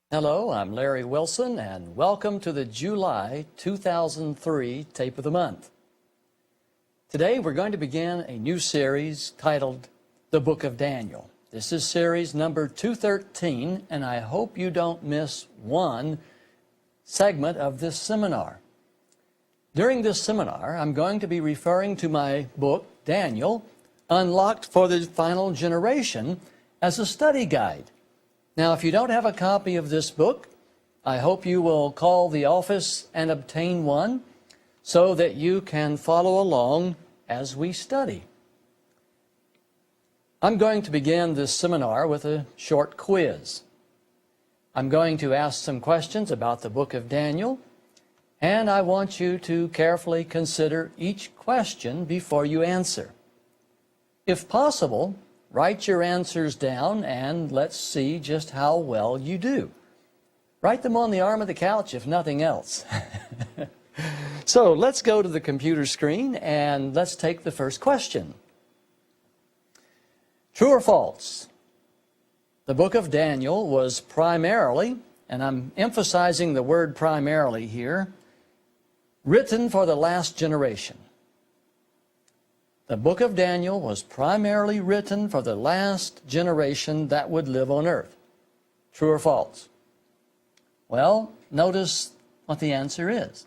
Hello, I'm Larry Wilson, and welcome to the July 2003 Tape of the Month. Today we're going to begin a new series titled The Book of Daniel. This is series number 213, and I hope you don't miss one segment of this seminar. During this seminar, I'm going to be referring to my book, Daniel, Unlocked for the Final Generation, as a study guide. Now, if you don't have a copy of this book, I hope you will call the office and obtain one so that you can follow along as we study. I'm going to begin this seminar with a short quiz. I'm going to ask some questions about the book of Daniel, and I want you to carefully consider each question before you answer. If possible, write your answers down and let's see just how well you do. Write them on the arm of the couch if nothing else. So let's go to the computer screen and let's take the first question. True or false? The book of Daniel was primarily, and I'm emphasizing the word primarily here, written for the last generation. The book of Daniel was primarily written for the last generation that would live on earth. True or false? Well, notice what the answer is.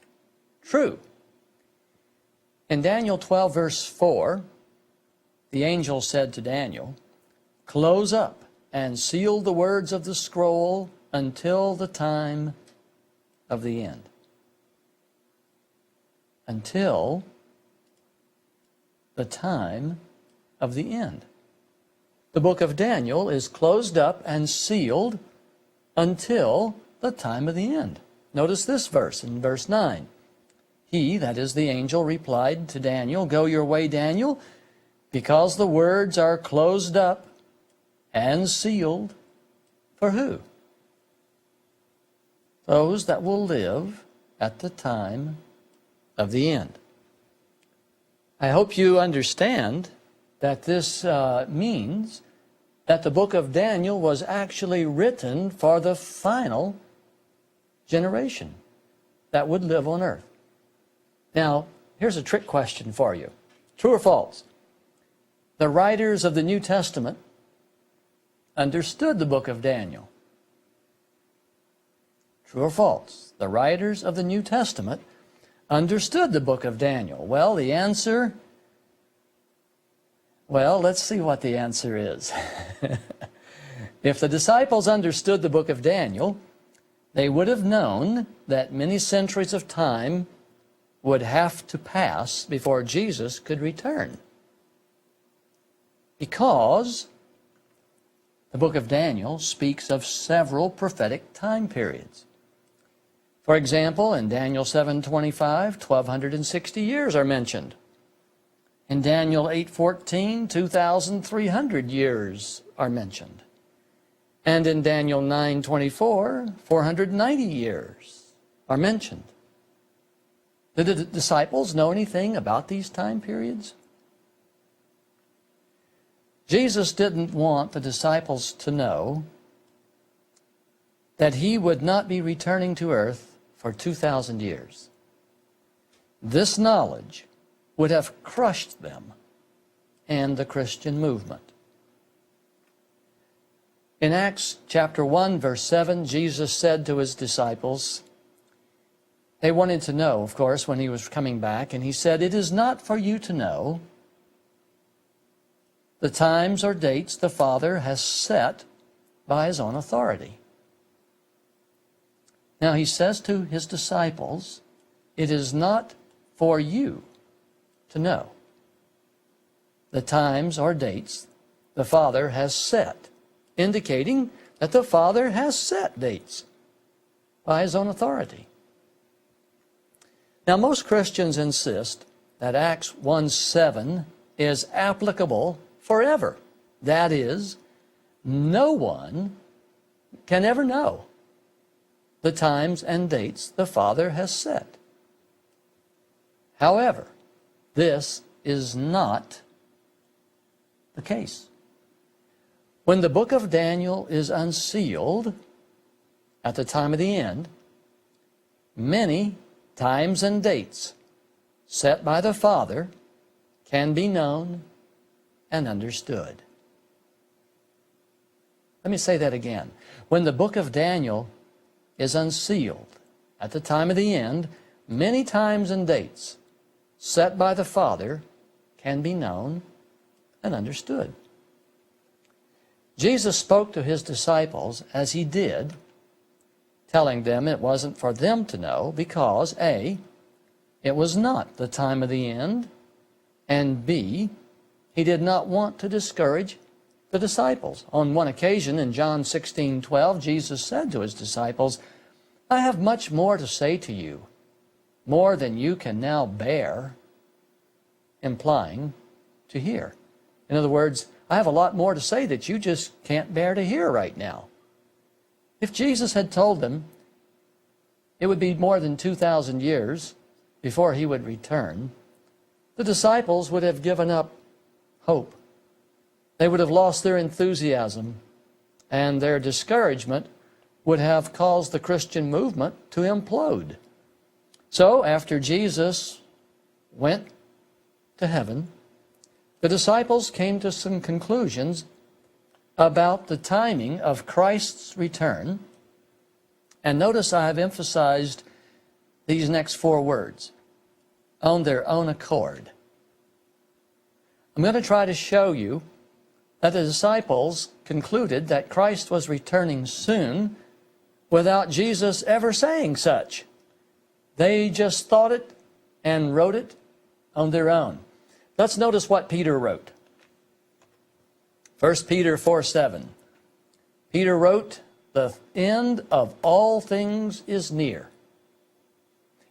True. In Daniel 12, verse 4, the angel said to Daniel, "Close up and seal the words of the scroll until the time of the end." Until the time of the end. The book of Daniel is closed up and sealed until the time of the end. Notice this verse in verse 9. He, that is the angel, replied to Daniel, "Go your way, Daniel, because the words are closed up and sealed." For who? Those that will live at the time of the end. I hope you understand that this means that the book of Daniel was actually written for the final generation that would live on earth. Now, here's a trick question for you. True or false? The writers of the New Testament understood the book of Daniel. True or false? The writers of the New Testament understood the book of Daniel. Well, the answer, let's see what the answer is. If the disciples understood the book of Daniel, they would have known that many centuries of time would have to pass before Jesus could return. Because the book of Daniel speaks of several prophetic time periods. For example, in Daniel 7:25, 1260 years are mentioned. In Daniel 8:14, 2,300 years are mentioned. And in Daniel 9:24, 490 years are mentioned. Did the disciples know anything about these time periods? Jesus didn't want the disciples to know that he would not be returning to earth for 2,000 years. This knowledge would have crushed them and the Christian movement. In Acts chapter 1, verse 7, Jesus said to his disciples, they wanted to know, of course, when he was coming back, and he said, "It is not for you to know the times or dates the Father has set by his own authority." Now he says to his disciples, it is not for you to know the times or dates the Father has set, indicating that the Father has set dates. by his own authority. Now, most Christians insist that Acts 1:7 is applicable forever. That is, no one can ever know the times and dates the Father has set. However, this is not the case. When the book of Daniel is unsealed at the time of the end, many times and dates set by the Father can be known and understood. Let me say that again. When the book of Daniel is unsealed at the time of the end, many times and dates set by the Father can be known and understood. Jesus spoke to his disciples as he did, telling them it wasn't for them to know because A, it was not the time of the end, and B, he did not want to discourage the disciples. On one occasion in John 16:12, Jesus said to his disciples, "I have much more to say to you, more than you can now bear," implying to hear. In other words, I have a lot more to say that you just can't bear to hear right now. If Jesus had told them it would be more than 2,000 years before he would return, the disciples would have given up hope. They would have lost their enthusiasm, and their discouragement would have caused the Christian movement to implode. So, after Jesus went to heaven, the disciples came to some conclusions about the timing of Christ's return. And notice I have emphasized these next four words: on their own accord. I'm going to try to show you that the disciples concluded that Christ was returning soon without Jesus ever saying such. They just thought it and wrote it on their own. Let's notice what Peter wrote. 1 Peter 4:7. Peter wrote, "The end of all things is near."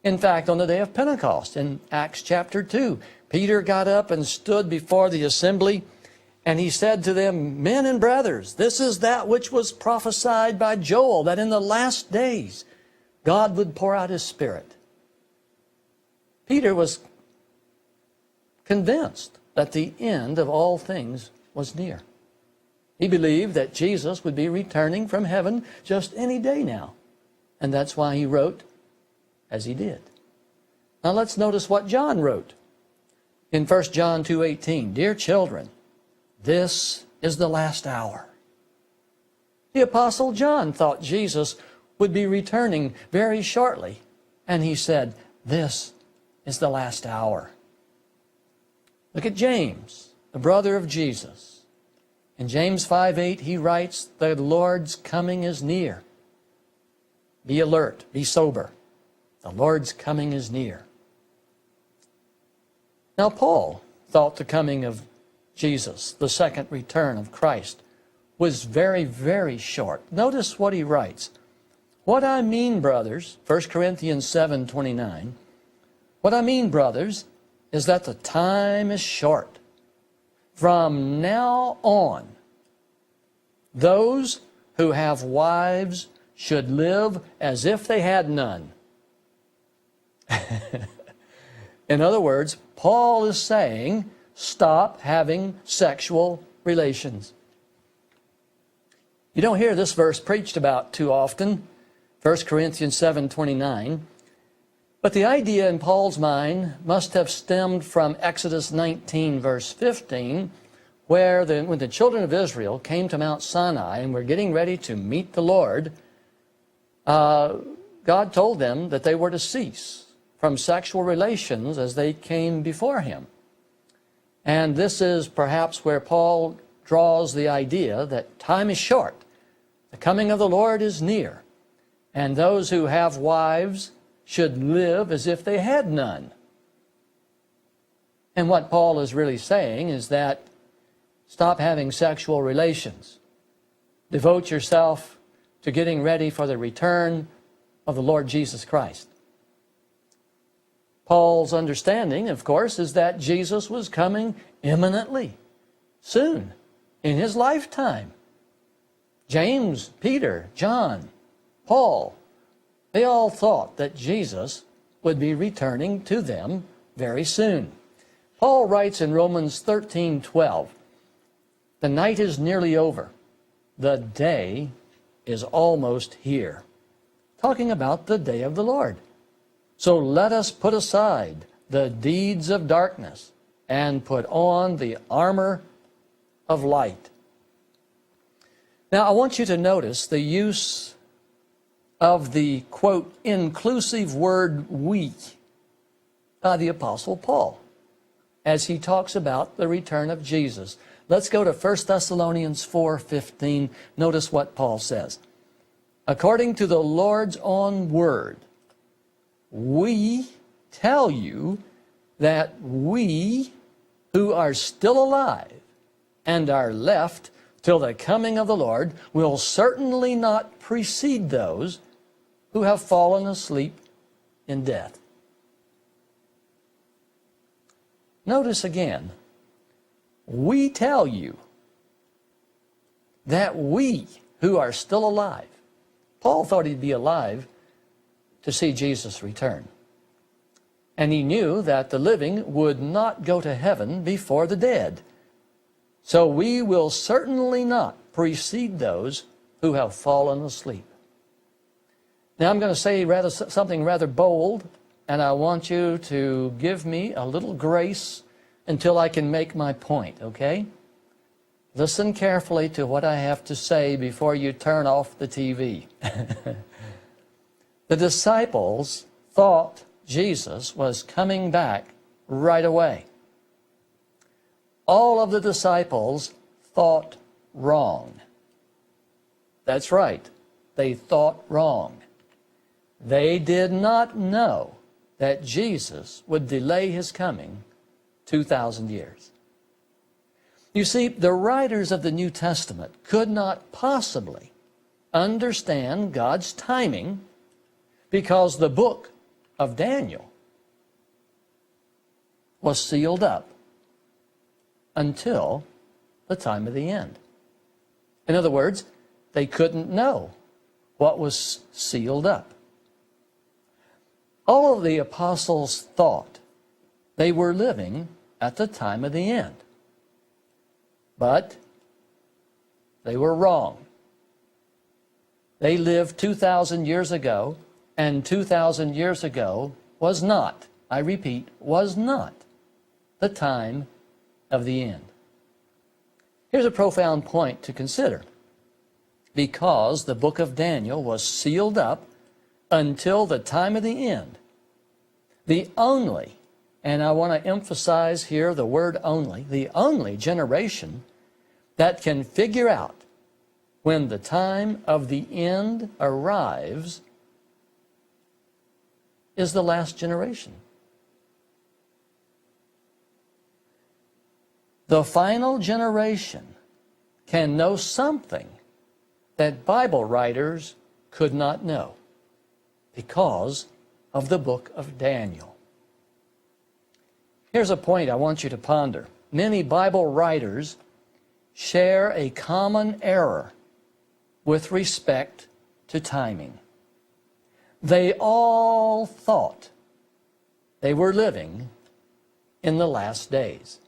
In fact, on the day of Pentecost, in Acts chapter 2, Peter got up and stood before the assembly, and he said to them, "Men and brothers, this is that which was prophesied by Joel, that in the last days God would pour out his Spirit." Peter was convinced that the end of all things was near. He believed that Jesus would be returning from heaven just any day now. And that's why he wrote as he did. Now let's notice what John wrote in 1 John 2:18. "Dear children, this is the last hour." The Apostle John thought Jesus would be returning very shortly, and he said, "This is the last hour." Look at James, the brother of Jesus. In James 5:8, he writes, "The Lord's coming is near. Be alert, be sober. The Lord's coming is near." Now, Paul thought the coming of Jesus, the second return of Christ, was very, very short. Notice what he writes. "What I mean, brothers," 1 Corinthians 7:29, "what I mean, brothers, is that the time is short. From now on, those who have wives should live as if they had none." In other words, Paul is saying, stop having sexual relations. You don't hear this verse preached about too often, 1 Corinthians 7:29. But the idea in Paul's mind must have stemmed from Exodus 19, verse 15, where when the children of Israel came to Mount Sinai and were getting ready to meet the Lord, God told them that they were to cease from sexual relations as they came before him. And this is perhaps where Paul draws the idea that time is short, the coming of the Lord is near, and those who have wives should live as if they had none. And what Paul is really saying is that stop having sexual relations. Devote yourself to getting ready for the return of the Lord Jesus Christ. Paul's understanding, of course, is that Jesus was coming imminently, soon, in his lifetime. James, Peter, John, Paul, they all thought that Jesus would be returning to them very soon. Paul writes in Romans 13:12, "The night is nearly over. The day is almost here." Talking about the day of the Lord. "So let us put aside the deeds of darkness and put on the armor of light." Now, I want you to notice the use of the, quote, inclusive word "we" by the Apostle Paul as he talks about the return of Jesus. Let's go to 1 Thessalonians 4:15. Notice what Paul says. "According to the Lord's own word, we tell you that we who are still alive and are left till the coming of the Lord will certainly not precede those who have fallen asleep in death." Notice again, we tell you that we who are still alive. Paul thought he'd be alive to see Jesus return. And he knew that the living would not go to heaven before the dead. So we will certainly not precede those who have fallen asleep. Now I'm going to say something rather bold, and I want you to give me a little grace until I can make my point, okay? Listen carefully to what I have to say before you turn off the TV. The disciples thought Jesus was coming back right away. All of the disciples thought wrong. That's right, they thought wrong. They did not know that Jesus would delay his coming 2,000 years. You see, the writers of the New Testament could not possibly understand God's timing because the book of Daniel was sealed up until the time of the end. In other words, they couldn't know what was sealed up. All of the apostles thought they were living at the time of the end. But they were wrong. They lived 2,000 years ago, and 2,000 years ago was not, I repeat, was not the time of the end. Here's a profound point to consider. Because the book of Daniel was sealed up until the time of the end, the only, and I want to emphasize here the word only, the only generation that can figure out when the time of the end arrives is the last generation. The final generation can know something that Bible writers could not know because of the book of Daniel. Here's a point I want you to ponder. Many Bible writers share a common error with respect to timing. They all thought they were living in the last days.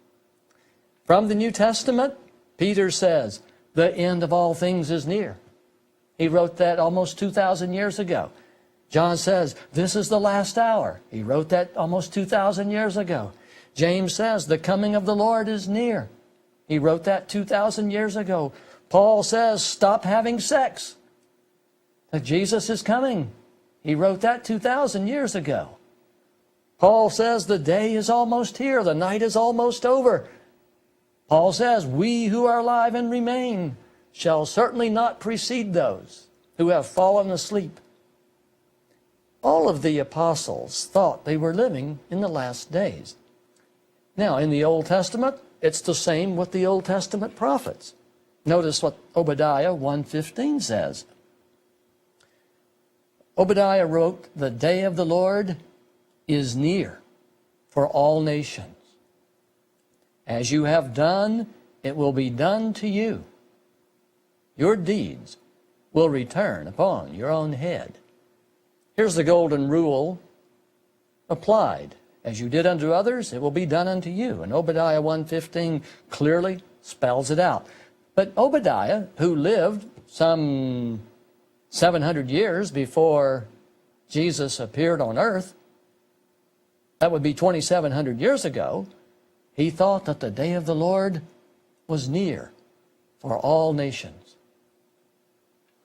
From the New Testament, Peter says, "The end of all things is near." He wrote that almost 2,000 years ago. John says, "This is the last hour." He wrote that almost 2,000 years ago. James says, "The coming of the Lord is near." He wrote that 2,000 years ago. Paul says, "Stop having sex. That Jesus is coming." He wrote that 2,000 years ago. Paul says, "The day is almost here. The night is almost over." Paul says, "We who are alive and remain shall certainly not precede those who have fallen asleep." All of the apostles thought they were living in the last days. Now, in the Old Testament, it's the same with the Old Testament prophets. Notice what Obadiah 1:15 says. Obadiah wrote, "The day of the Lord is near for all nations. As you have done, it will be done to you. Your deeds will return upon your own head." Here's the golden rule applied. As you did unto others, it will be done unto you. And Obadiah 1:15 clearly spells it out. But Obadiah, who lived some 700 years before Jesus appeared on earth, that would be 2,700 years ago, he thought that the day of the Lord was near for all nations.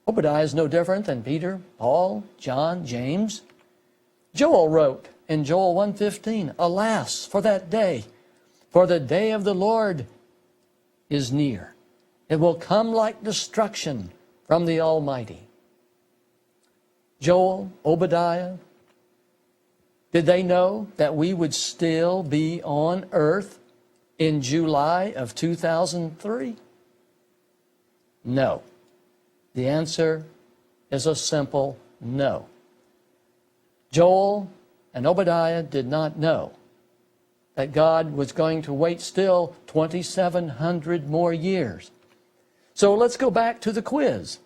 Obadiah is no different than Peter, Paul, John, James. Joel wrote in Joel 1:15, "Alas, for that day, for the day of the Lord is near. It will come like destruction from the Almighty." Joel, Obadiah, did they know that we would still be on earth in July of 2003? No. The answer is a simple no. Joel and Obadiah did not know that God was going to wait still 2,700 more years. So let's go back to the quiz.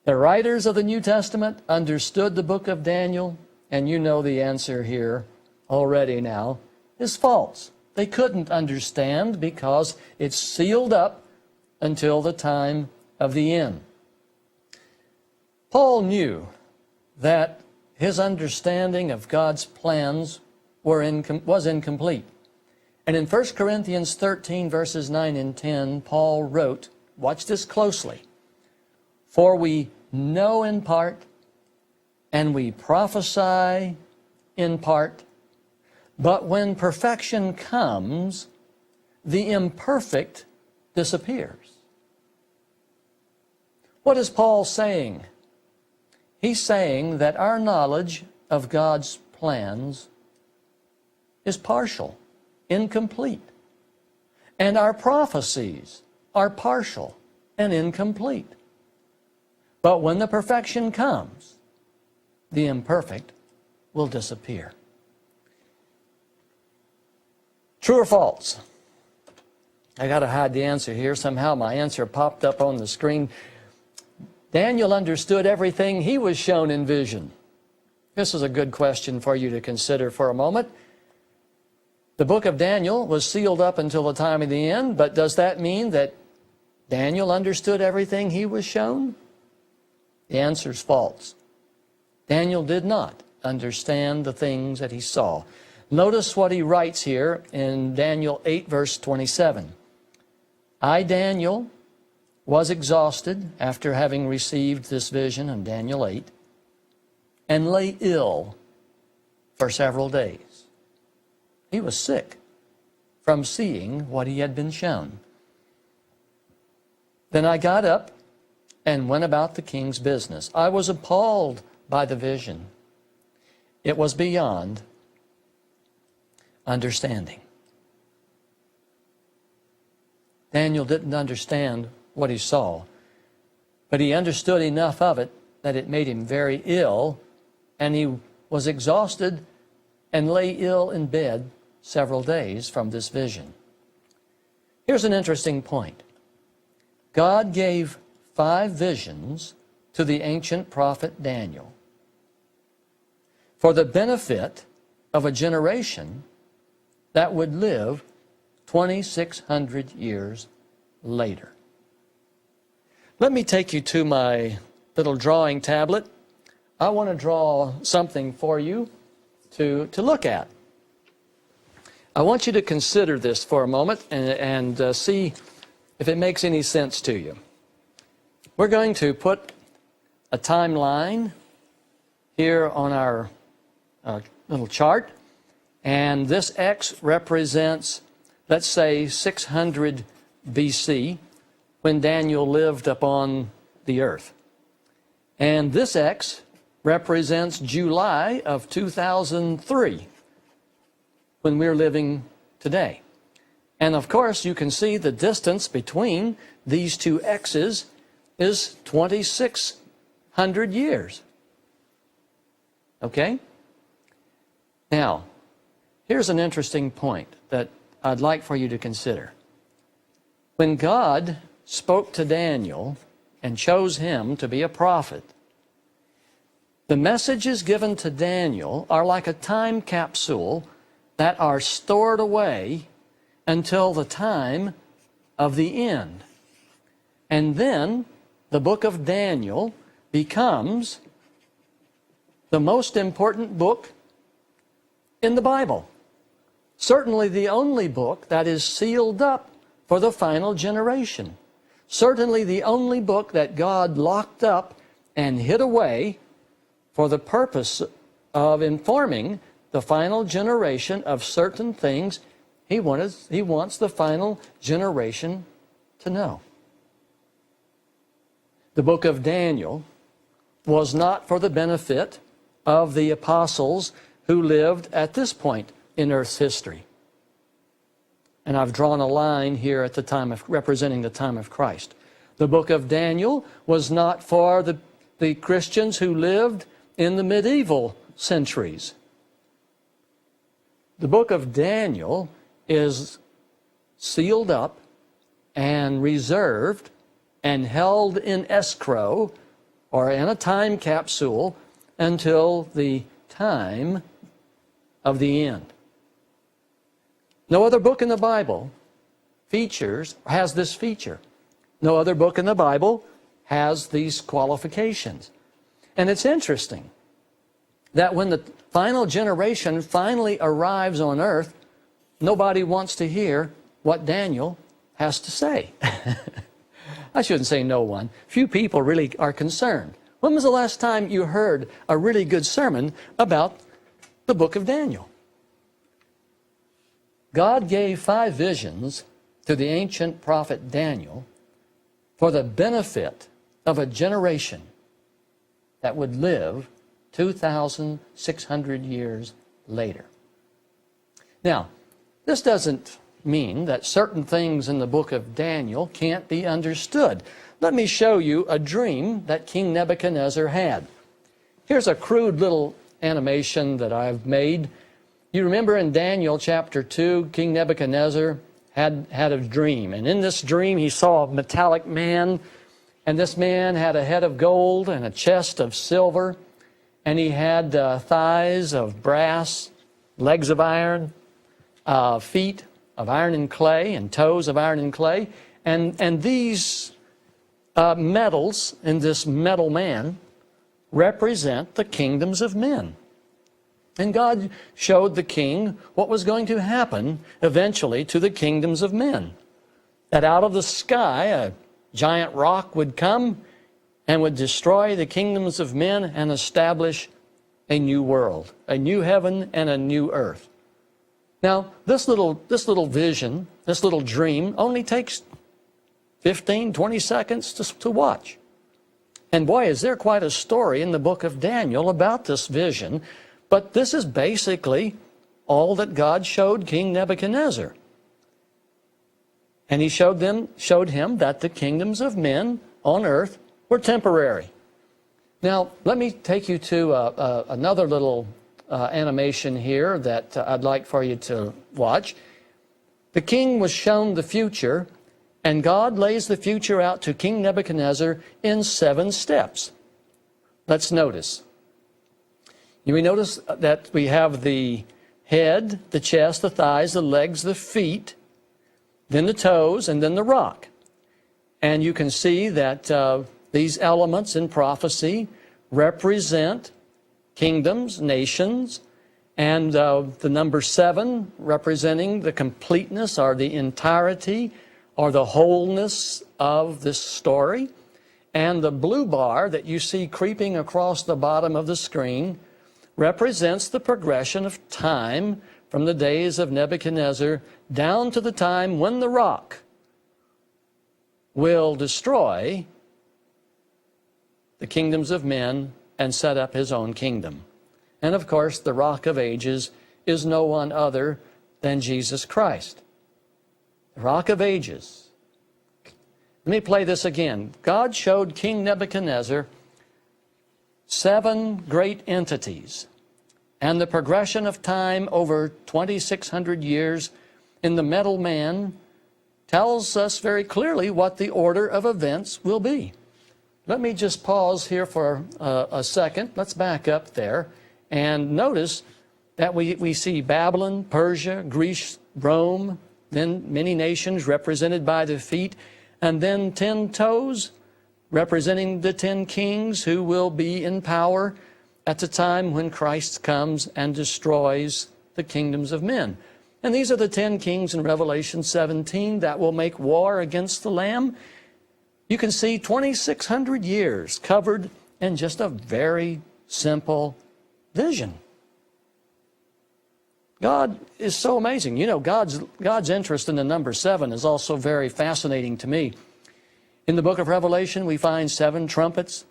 The writers of the New Testament understood the book of Daniel, and you know the answer here already now, is false. They couldn't understand because it's sealed up until the time of the end. Paul knew that his understanding of God's plans was incomplete. And in 1 Corinthians 13, verses 9 and 10, Paul wrote, watch this closely, "For we know in part, and we prophesy in part, but when perfection comes, the imperfect disappears." What is Paul saying? He's saying that our knowledge of God's plans is partial, incomplete. And our prophecies are partial and incomplete. But when the perfection comes, the imperfect will disappear. True or false? I got to hide the answer here. Somehow my answer popped up on the screen. Daniel understood everything he was shown in vision. This is a good question for you to consider for a moment. The book of Daniel was sealed up until the time of the end, but does that mean that Daniel understood everything he was shown? The answer is false. Daniel did not understand the things that he saw. Notice what he writes here in Daniel 8, verse 27. "I, Daniel, was exhausted after having received this vision," in Daniel 8, "and lay ill for several days." He was sick from seeing what he had been shown. "Then I got up and went about the king's business. I was appalled by the vision. It was beyond understanding." Daniel didn't understand what he saw, but he understood enough of it that it made him very ill, and he was exhausted and lay ill in bed several days from this vision. Here's an interesting point. God gave 5 visions to the ancient prophet Daniel for the benefit of a generation that would live 2,600 years later. Let me take you to my little drawing tablet. I want to draw something for you to look at. I want you to consider this for a moment and see if it makes any sense to you. We're going to put a timeline here on our little chart, and this X represents, let's say, 600 BC, when Daniel lived upon the earth. And this X represents July of 2003, when we're living today. And of course, you can see the distance between these two X's is 600 years. Okay? Now, here's an interesting point that I'd like for you to consider. When God spoke to Daniel and chose him to be a prophet, the messages given to Daniel are like a time capsule that are stored away until the time of the end. And then the book of Daniel becomes the most important book in the Bible. Certainly the only book that is sealed up for the final generation. Certainly the only book that God locked up and hid away for the purpose of informing the final generation of certain things he wants the final generation to know. The book of Daniel was not for the benefit of the apostles who lived at this point in Earth's history. And I've drawn a line here at the time of representing the time of Christ. The book of Daniel was not for the Christians who lived in the medieval centuries. The book of Daniel is sealed up and reserved and held in escrow or in a time capsule until the time of the end. No other book in the Bible has this feature. No other book in the Bible has these qualifications. And it's interesting that when the final generation finally arrives on earth, nobody wants to hear what Daniel has to say. I shouldn't say no one. Few people really are concerned. When was the last time you heard a really good sermon about the book of Daniel? God gave 5 visions to the ancient prophet Daniel for the benefit of a generation that would live 2,600 years later. Now, this doesn't mean that certain things in the book of Daniel can't be understood. Let me show you a dream that King Nebuchadnezzar had. Here's a crude little animation that I've made. You remember in Daniel chapter 2, King Nebuchadnezzar had a dream. And in this dream, he saw a metallic man. And this man had a head of gold and a chest of silver. And he had thighs of brass, legs of iron, feet of iron and clay, and toes of iron and clay. And these metals in this metal man represent the kingdoms of men. And God showed the king what was going to happen eventually to the kingdoms of men. That out of the sky a giant rock would come and would destroy the kingdoms of men and establish a new world, a new heaven and a new earth. Now, this little vision, this little dream only takes 15, 20 seconds to watch. And boy, is there quite a story in the book of Daniel about this vision. But this is basically all that God showed King Nebuchadnezzar. And he showed him that the kingdoms of men on earth were temporary. Now, let me take you to another little animation here that I'd like for you to watch. The king was shown the future, and God lays the future out to King Nebuchadnezzar in 7 steps. Let's notice. You may notice that we have the head, the chest, the thighs, the legs, the feet, then the toes, and then the rock. And you can see that these elements in prophecy represent kingdoms, nations, and the number 7 representing the completeness or the entirety or the wholeness of this story. And the blue bar that you see creeping across the bottom of the screen represents the progression of time from the days of Nebuchadnezzar down to the time when the rock will destroy the kingdoms of men and set up his own kingdom. And of course, the Rock of Ages is no one other than Jesus Christ. The Rock of Ages. Let me play this again. God showed King Nebuchadnezzar 7 great entities and the progression of time over 2,600 years in the metal man tells us very clearly what the order of events will be. Let me just pause here for a second. Let's back up there and notice that we see Babylon, Persia, Greece, Rome, then many nations represented by the feet, and then 10 toes representing the 10 kings who will be in power at the time when Christ comes and destroys the kingdoms of men. And these are the 10 kings in Revelation 17 that will make war against the Lamb. You can see 2,600 years covered in just a very simple vision. God is so amazing. You know, God's interest in the number 7 is also very fascinating to me. In the book of Revelation, we find 7 trumpets,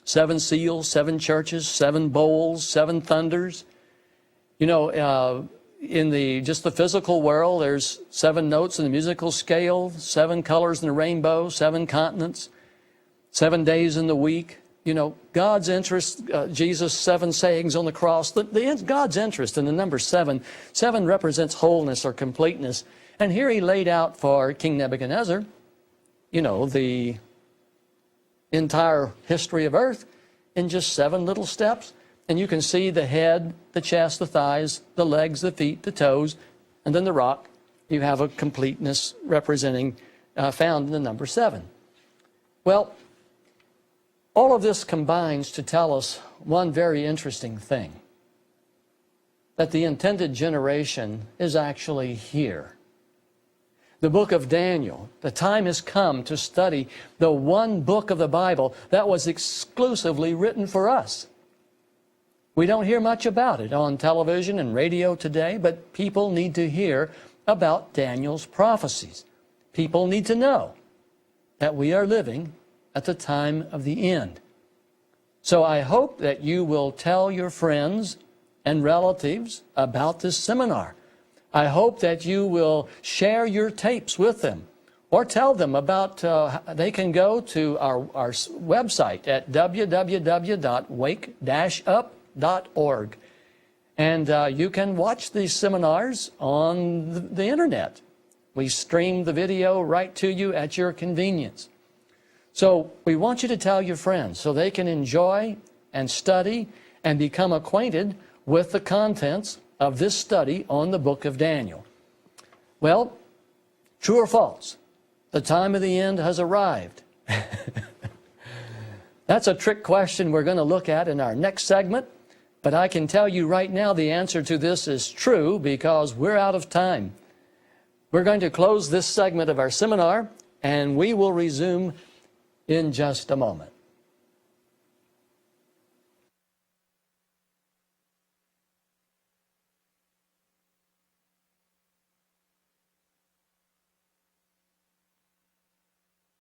7 seals, 7 churches, 7 bowls, 7 thunders. You know, in just the physical world, there's 7 notes in the musical scale, 7 colors in the rainbow, 7 continents, 7 days in the week. You know, God's interest, Jesus' 7 sayings on the cross, God's interest in the number 7. 7 represents wholeness or completeness. And here he laid out for King Nebuchadnezzar, you know, the entire history of earth in just 7 little steps. And you can see the head, the chest, the thighs, the legs, the feet, the toes, and then the rock. You have a completeness representing, found in the number 7. Well, all of this combines to tell us one very interesting thing, that the intended generation is actually here. The book of Daniel, the time has come to study the one book of the Bible that was exclusively written for us. We don't hear much about it on television and radio today, but people need to hear about Daniel's prophecies. People need to know that we are living at the time of the end. So I hope that you will tell your friends and relatives about this seminar. I hope that you will share your tapes with them or tell them about, they can go to our website at www.wake-up.org. And you can watch these seminars on the internet. We stream the video right to you at your convenience. So we want you to tell your friends so they can enjoy and study and become acquainted with the contents of this study on the book of Daniel. Well, true or false? The time of the end has arrived. That's a trick question we're going to look at in our next segment. But I can tell you right now the answer to this is true because we're out of time. We're going to close this segment of our seminar and we will resume in just a moment.